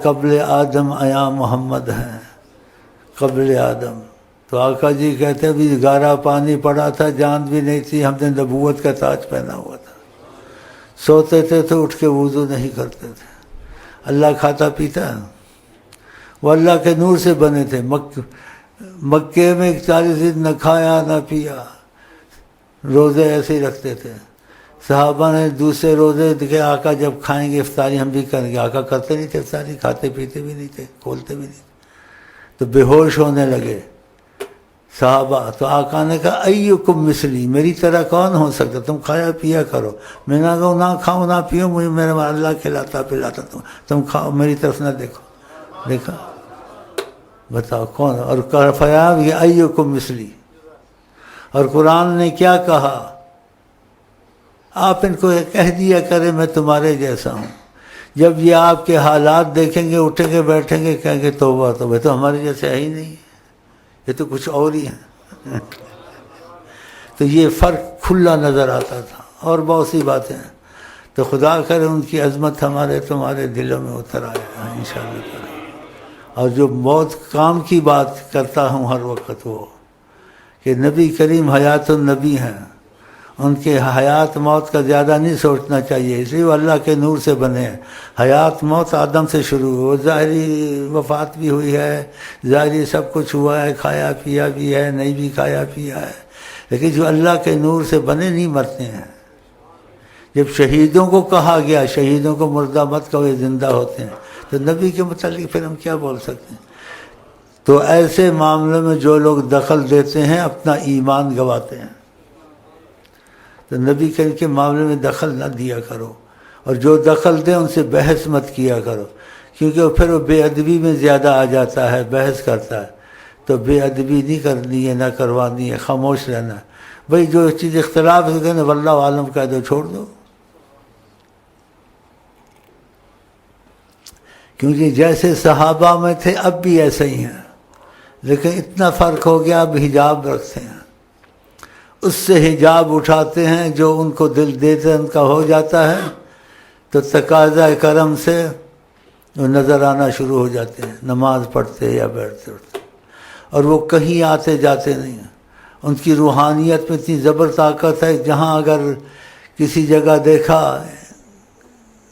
قبل آدم آیا محمد ہیں، قبل آدم. تو آقا جی کہتے ہیں بھی گارا پانی پڑا تھا، جان بھی نہیں تھی، ہم نے نبوت کا تاج پہنا ہوا تھا. سوتے تھے تو اٹھ کے وضو نہیں کرتے تھے. اللہ کھاتا پیتا، وہ اللہ کے نور سے بنے تھے. مکے میں 40 دن نہ کھایا نہ پیا، روزے ایسے ہی رکھتے تھے. صحابہ نے دوسرے روزے دیکھے، آقا جب کھائیں گے افطاری ہم بھی کریں گے. آقا کرتے نہیں تھے افطاری، کھاتے پیتے بھی نہیں تھے، کھولتے بھی نہیں تھے. تو بے ہوش ہونے لگے صحابہ. تو آقا نے کہا ایکم مثلی، میری طرح کون ہو سکتا، تم کھایا پیا کرو. میں نہ کہوں نہ کھاؤں نہ پیوں، مجھے میرا اللہ کھلاتا پلاتا، تم کھاؤ، میری طرف نہ دیکھو. دیکھا، بتاؤ کون. اور فرمایا کہ ایکم مثلی. اور قرآن نے کیا کہا، آپ ان کو کہہ دیا کرے میں تمہارے جیسا ہوں. جب یہ آپ کے حالات دیکھیں گے، اٹھیں گے بیٹھیں گے، کہیں گے توبہ توبہ، تو ہمارے جیسے ہے ہی نہیں، یہ تو کچھ اور ہی ہے. تو یہ فرق کھلا نظر آتا تھا. اور بہت سی باتیں ہیں. تو خدا کرے ان کی عظمت ہمارے تمہارے دلوں میں اتر آئے انشاءاللہ تعالی. اور جو بہت کام کی بات کرتا ہوں ہر وقت، وہ کہ نبی کریم حیات النبی ہیں. ان کے حیات موت کا زیادہ نہیں سوچنا چاہیے، اس لیے وہ اللہ کے نور سے بنے ہیں. حیات موت آدم سے شروع ہوئی، ظاہری وفات بھی ہوئی ہے، ظاہری سب کچھ ہوا ہے، کھایا پیا بھی ہے، نہیں بھی کھایا پیا ہے. لیکن جو اللہ کے نور سے بنے نہیں مرتے ہیں. جب شہیدوں کو کہا گیا شہیدوں کو مردہ مت کہو، یہ زندہ ہوتے ہیں، تو نبی کے متعلق پھر ہم کیا بول سکتے ہیں. تو ایسے معاملوں میں جو لوگ دخل دیتے ہیں اپنا ایمان گواتے ہیں. تو نبی کریم کے معاملے میں دخل نہ دیا کرو، اور جو دخل دیں ان سے بحث مت کیا کرو، کیونکہ پھر وہ بے ادبی میں زیادہ آ جاتا ہے، بحث کرتا ہے. تو بے ادبی نہیں کرنی ہے، نہ کروانی ہے، خاموش رہنا ہے. بھئی جو چیز اختلاف ہو گئے نا واللہ عالم کہہ دو، چھوڑ دو. کیونکہ جیسے صحابہ میں تھے اب بھی ایسے ہی ہیں، لیکن اتنا فرق ہو گیا اب حجاب رکھتے ہیں. اس سے حجاب اٹھاتے ہیں جو ان کو دل دیتے ان کا ہو جاتا ہے، تو تقاضا کرم سے وہ نظر آنا شروع ہو جاتے ہیں، نماز پڑھتے یا بیٹھتے اٹھتے. اور وہ کہیں آتے جاتے نہیں ہیں. ان کی روحانیت میں اتنی زبر طاقت ہے، جہاں اگر کسی جگہ دیکھا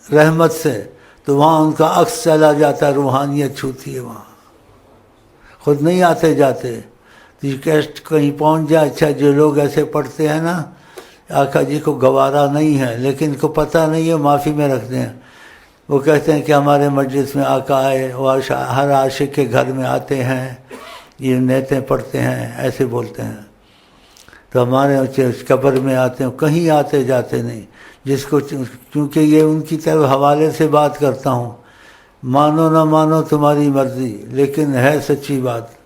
رحمت سے تو وہاں ان کا عکس چلا جاتا ہے، روحانیت چھوتی ہے وہاں. خود نہیں آتے جاتے. ریکویسٹ کہیں پہنچ جائے، اچھا جو لوگ ایسے پڑھتے ہیں نا آقا جی کو گوارا نہیں ہے، لیکن ان کو پتہ نہیں ہے، معافی میں رکھتے ہیں. وہ کہتے ہیں کہ ہمارے مجلس میں آقا آئے، وہ ہر عاشق کے گھر میں آتے ہیں، یہ نیتیں پڑھتے ہیں، ایسے بولتے ہیں. تو ہمارے قبر میں آتے ہیں، کہیں آتے جاتے نہیں. جس کو کیونکہ یہ ان کی طرف حوالے سے بات کرتا ہوں، مانو نہ مانو تمہاری مرضی، لیکن ہے سچی بات.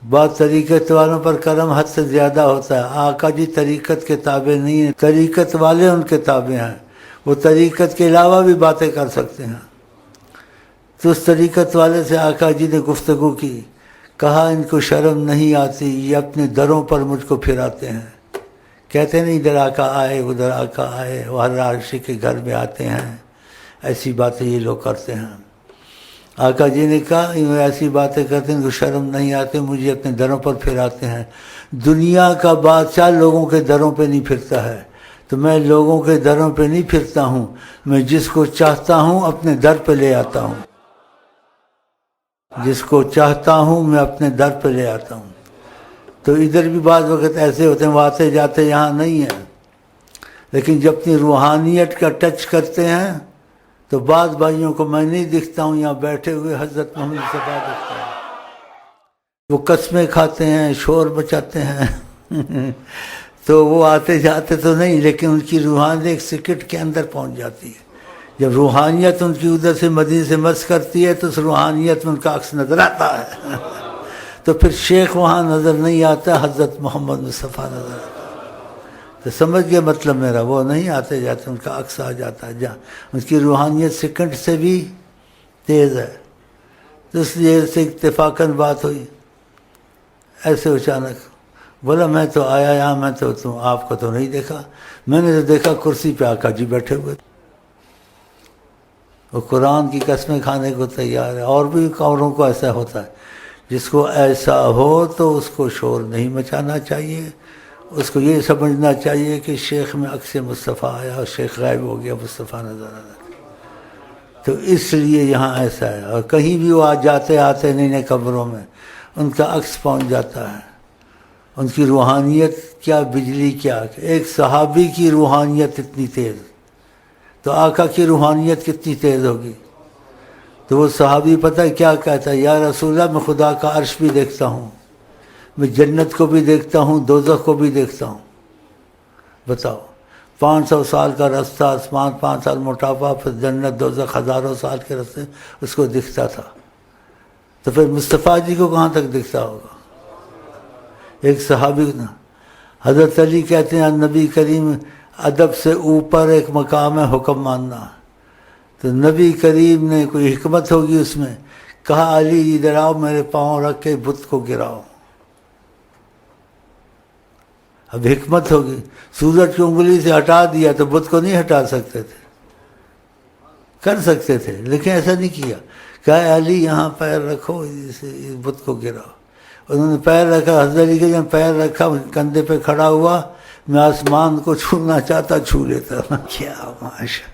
بعض طریقت والوں پر کرم حد سے زیادہ ہوتا ہے. آقا جی طریقت کے تابع نہیں ہیں، طریقت والے ان کے تابع ہیں. وہ طریقت کے علاوہ بھی باتیں کر سکتے ہیں. تو اس طریقت والے سے آقا جی نے گفتگو کی، کہا ان کو شرم نہیں آتی، یہ اپنے دروں پر مجھ کو پھراتے ہیں. کہتے نہیں ادھر آقا آئے ادھر آقا آئے، وہ ہر عاشق کے گھر میں آتے ہیں، ایسی باتیں یہ لوگ کرتے ہیں. آقا جی نے کہا یہ ایسی باتیں کرتے ہیں، ان کو شرم نہیں آتے، مجھے اپنے دروں پر پھراتے ہیں. دنیا کا بادشاہ لوگوں کے دروں پہ نہیں پھرتا ہے، تو میں لوگوں کے دروں پہ نہیں پھرتا ہوں، میں جس کو چاہتا ہوں اپنے در پہ لے آتا ہوں. جس کو چاہتا ہوں میں اپنے در پہ لے آتا ہوں. تو ادھر بھی بعض وقت ایسے ہوتے ہیں وہ آتے جاتے یہاں نہیں ہیں، لیکن جب اپنی روحانیت کا ٹچ کرتے ہیں تو بعض بھائیوں کو میں نہیں دکھتا ہوں یہاں بیٹھے ہوئے، حضرت محمد مصطفیٰ دکھتا ہے. وہ قسمیں کھاتے ہیں، شور بچاتے ہیں تو وہ آتے جاتے تو نہیں، لیکن ان کی روحانیت ایک سکٹ کے اندر پہنچ جاتی ہے. جب روحانیت ان کی ادھر سے مدینے سے مس کرتی ہے تو اس روحانیت میں ان کا عکس نظر آتا ہے تو پھر شیخ وہاں نظر نہیں آتا، حضرت محمد مصطفیٰ نظر آتا ہے. تو سمجھ گئے مطلب میرا، وہ نہیں آتے جاتے، ان کا عکس آ جاتا ہے جہاں ان کی روحانیت سیکنڈ سے بھی تیز ہے. تو اس لیے سے اتفاقاً بات ہوئی، ایسے اچانک بولا میں تو آیا یہاں، میں تو آپ کو تو نہیں دیکھا. میں نے تو دیکھا کرسی پہ آقا جی بیٹھے ہوئے. وہ قرآن کی قسمیں کھانے کو تیار ہے. اور بھی اوروں کو ایسا ہوتا ہے. جس کو ایسا ہو تو اس کو شور نہیں مچانا چاہیے، اس کو یہ سمجھنا چاہیے کہ شیخ میں عکس مصطفیٰ آیا اور شیخ غائب ہو گیا، مصطفیٰ نظر آ رہا. تو اس لیے یہاں ایسا ہے. اور کہیں بھی وہ جاتے آتے نئے قبروں میں ان کا عکس پہنچ جاتا ہے. ان کی روحانیت کیا بجلی کیا. ایک صحابی کی روحانیت اتنی تیز، تو آقا کی روحانیت کتنی تیز ہوگی. تو وہ صحابی پتہ ہے کیا کہتا ہے، یا رسول اللہ میں خدا کا عرش بھی دیکھتا ہوں، میں جنت کو بھی دیکھتا ہوں، دوزخ کو بھی دیکھتا ہوں. بتاؤ 500 سال کا رستہ، آسمان 5 سال موٹاپا، پھر جنت دوزخ ہزاروں سال کے رستے اس کو دکھتا تھا. تو پھر مصطفیٰ جی کو کہاں تک دکھتا ہوگا. ایک صحابی حضرت علی کہتے ہیں نبی کریم ادب سے اوپر ایک مقام ہے حکم ماننا. تو نبی کریم نے کوئی حکمت ہوگی اس میں، کہا علی ادھر آؤ، میرے پاؤں رکھ کے بت کو گراؤ. اب حکمت ہوگی. سورج کو انگلی سے ہٹا دیا تو بت کو نہیں ہٹا سکتے تھے، کر سکتے تھے لیکن ایسا نہیں کیا. کہا علی یہاں پیر رکھو، اس بت کو گراؤ. انہوں نے پیر رکھا. حضرت علی کے جب پیر رکھا کندھے پہ کھڑا ہوا، میں آسمان کو چھونا چاہتا چھو لیتا. کیا ماشاء،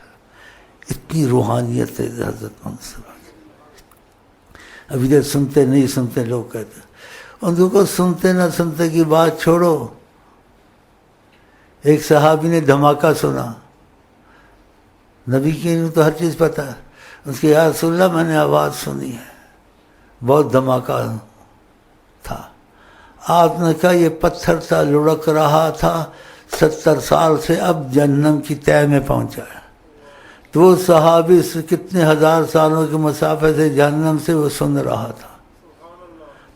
اتنی روحانیت ہے حضرت محمد صلی اللہ علیہ وسلم. اب ادھر سنتے نہیں سنتے لوگ کہتے، ان کو سنتے نہ سنتے کی بات چھوڑو. ایک صحابی نے دھماکہ سنا، نبی کی تو ہر چیز پتہ ہے. اس کے یا رسول اللہ میں نے آواز سنی ہے، بہت دھماکہ تھا. آپ نے کہا یہ پتھر تھا، لڑک رہا تھا 70 سال سے، اب جہنم کی تہہ میں پہنچا ہے. تو وہ صحابی کتنے ہزار سالوں کے مسافے سے جہنم سے وہ سن رہا تھا.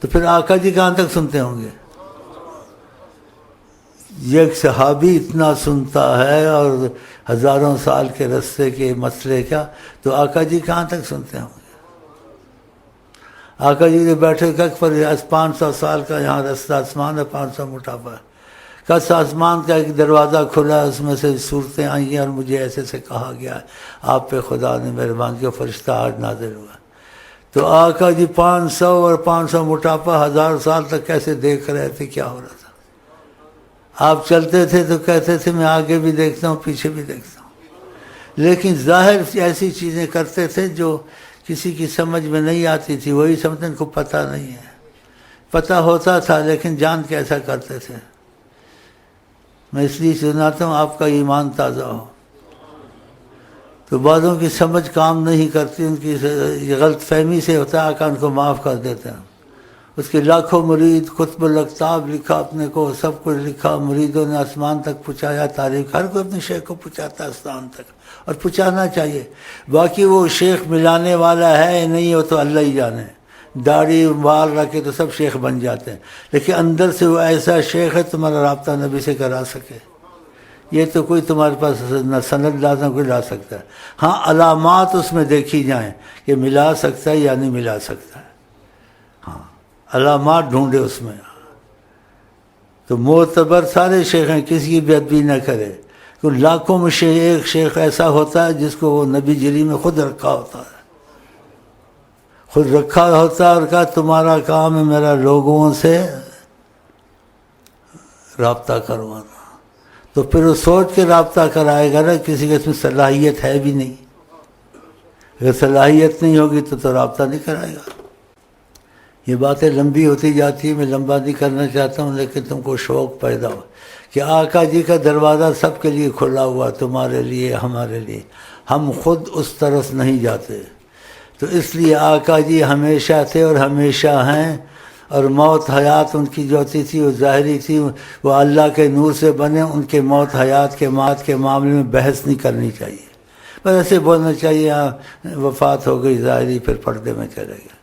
تو پھر آقا جی کہاں تک سنتے ہوں گے. ایک صحابی اتنا سنتا ہے اور ہزاروں سال کے رستے کے مسئلے کا، تو آقا جی کہاں تک سنتے ہوں گے. آقا جی نے بیٹھے کک پر 500 سال کا یہاں رستہ، آسمان ہے 500 موٹاپا ہے. کس آسمان کا ایک دروازہ کھلا، اس میں سے صورتیں آئی ہیں اور مجھے ایسے سے کہا گیا ہے آپ پہ خدا نے مہربان کیا، فرشتہ آج نازل ہوا. تو آقا جی 500 اور 500 موٹاپا 1000 سال تک کیسے دیکھ رہے تھے، کیا ہو رہا تھا. آپ چلتے تھے تو کہتے تھے میں آگے بھی دیکھتا ہوں پیچھے بھی دیکھتا ہوں. لیکن ظاہر ایسی چیزیں کرتے تھے جو کسی کی سمجھ میں نہیں آتی تھی. وہی سمجھتے ان کو پتہ نہیں ہے، پتہ ہوتا تھا لیکن جان کے ایسا کرتے تھے. میں اس لیے سناتا ہوں آپ کا ایمان تازہ ہو. تو بعضوں کی سمجھ کام نہیں کرتی، ان کی غلط فہمی سے ہوتا ہے، آقا ان کو معاف کر دیتے ہیں. اس کے لاکھوں مرید، قطب الاقطاب لکھا اپنے کو، سب کچھ لکھا. مریدوں نے آسمان تک پہنچایا تعریف. ہر کوئی اپنے شیخ کو پہنچاتا ہے آسمان تک، اور پہنچانا چاہیے. باقی وہ شیخ ملانے والا ہے نہیں، وہ تو اللہ ہی جانے. داڑھی بال رکھے تو سب شیخ بن جاتے ہیں، لیکن اندر سے وہ ایسا شیخ ہے تمہارا رابطہ نبی سے کرا سکے. یہ تو کوئی تمہارے پاس نہ سند لا نہ کوئی لا سکتا ہے. ہاں علامات اس میں دیکھی جائیں کہ ملا سکتا ہے یا نہیں ملا سکتا ہے. ہاں علامات ڈھونڈے اس میں. تو معتبر سارے شیخ ہیں، کسی کی بے ادبی نہ کرے. تو لاکھوں میں ایک شیخ ایسا ہوتا ہے جس کو وہ نبی جری میں خود رکھا ہوتا ہے، خود رکھا ہوتا ہے اور کہا تمہارا کام ہے میرا لوگوں سے رابطہ کروانا. تو پھر وہ سوچ کے رابطہ کرائے گا نا، کسی کے اس میں صلاحیت ہے بھی نہیں. اگر صلاحیت نہیں ہوگی تو رابطہ نہیں کرائے گا. یہ باتیں لمبی ہوتی جاتی ہیں، میں لمبا نہیں کرنا چاہتا ہوں، لیکن تم کو شوق پیدا ہو کہ آقا جی کا دروازہ سب کے لیے کھلا ہوا، تمہارے لیے ہمارے لیے. ہم خود اس طرف نہیں جاتے. تو اس لیے آقا جی ہمیشہ تھے اور ہمیشہ ہیں. اور موت حیات ان کی جو ہوتی تھی وہ ظاہری تھی، وہ اللہ کے نور سے بنے. ان کے موت حیات کے مات کے معاملے میں بحث نہیں کرنی چاہیے. بس ایسے بولنا چاہیے ہاں وفات ہو گئی ظاہری، پھر پردے میں چلے گئے.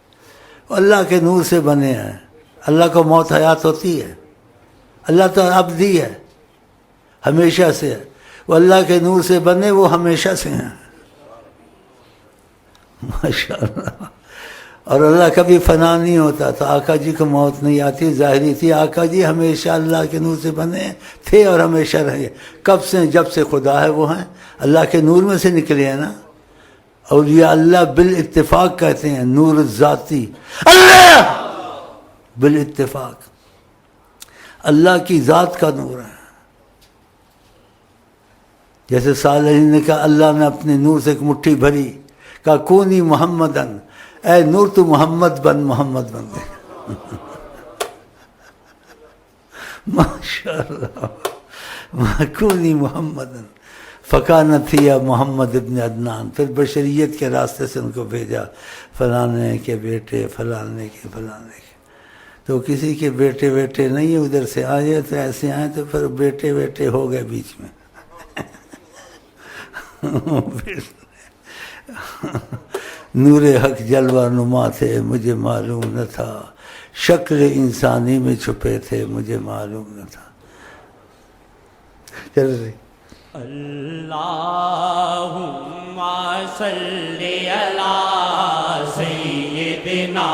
اللہ کے نور سے بنے ہیں. اللہ کو موت حیات ہوتی ہے. اللہ تو ابدی ہے، ہمیشہ سے ہے. وہ اللہ کے نور سے بنے، وہ ہمیشہ سے ہیں. ماشاء اللہ. اور اللہ کبھی فنا نہیں ہوتا. تو آقا جی کو موت نہیں آتی، ظاہری تھی. آقا جی ہمیشہ اللہ کے نور سے بنے تھے اور ہمیشہ رہیں گے. کب سے؟ جب سے خدا ہے وہ ہیں. اللہ کے نور میں سے نکلے ہیں نا. اولیاء اللہ بالاتفاق کہتے ہیں نور الذاتی اللہ، بالاتفاق اللہ کی ذات کا نور ہے. جیسے صالحین نے کہا اللہ نے اپنے نور سے ایک مٹھی بھری، کہا کونی محمدن، اے نور تو محمد بن، محمد بن گئے. ماشاء اللہ، کونی محمدن فکانت ہی محمد ابن عدنان. پھر بشریت کے راستے سے ان کو بھیجا، فلانے کے بیٹے، فلانے کے، فلانے کے. تو کسی کے بیٹے بیٹے نہیں ادھر سے آئے تو ایسے آئے تو پھر بیٹے بیٹے ہو گئے بیچ میں. نور حق جلوہ نما تھے مجھے معلوم نہ تھا، شکل انسانی میں چھپے تھے مجھے معلوم نہ تھا. چل رہی اللہم صلی علی سیدنا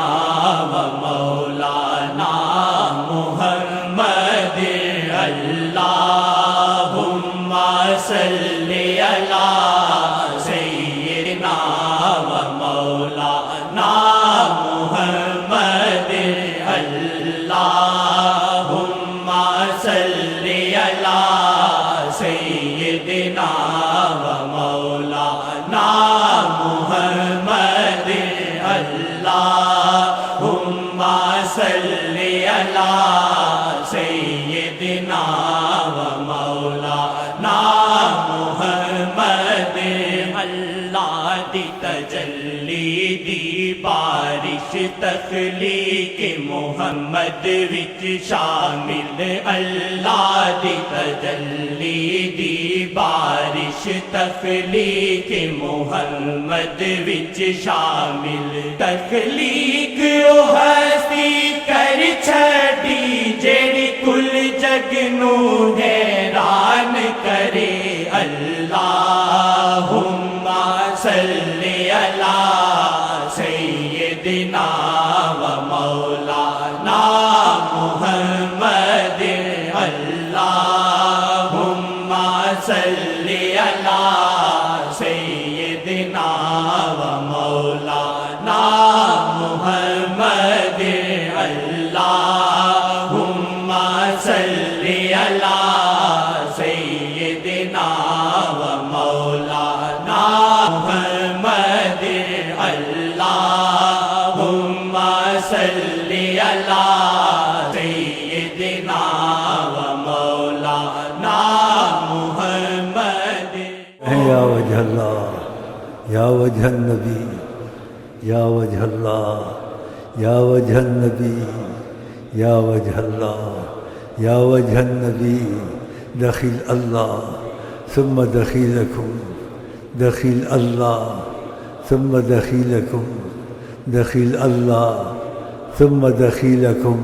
و مولانا محمد. اللہم صلی علی سیدنا و مولانا محمد. اللہم صلی علی سیدنا و مولانا محمد. اللہم صلی علی سیدنا و مولانا محمد. اللہ دی تجلی دی بارش تخلیق محمد وچ شامل. اللہ دی تجلی دی بارش تخلیق محمد وچ شامل. تخلیق او ہستی کر چھڈی جیڑی کل جگ نو حیران کرے. اللہم صلی علی سیدنا و مولانا محمد. اللہم صلی علی سیدنا و مولانا محمد. اللہم صلی علی سیدنا و مولانا محمد. اللہم صلی علی سیدنا و مولانا محمد. یا وجہ اللہ، یا وجہ النبی، یا وجہ اللہ، یا وجہ النبی، یا وجہ اللہ، یا وجہ النبی. دخیل اللہ ثم دخیلکم، دخیل اللہ ثم دخیلکم، دخیل اللہ ثم دخیلکم.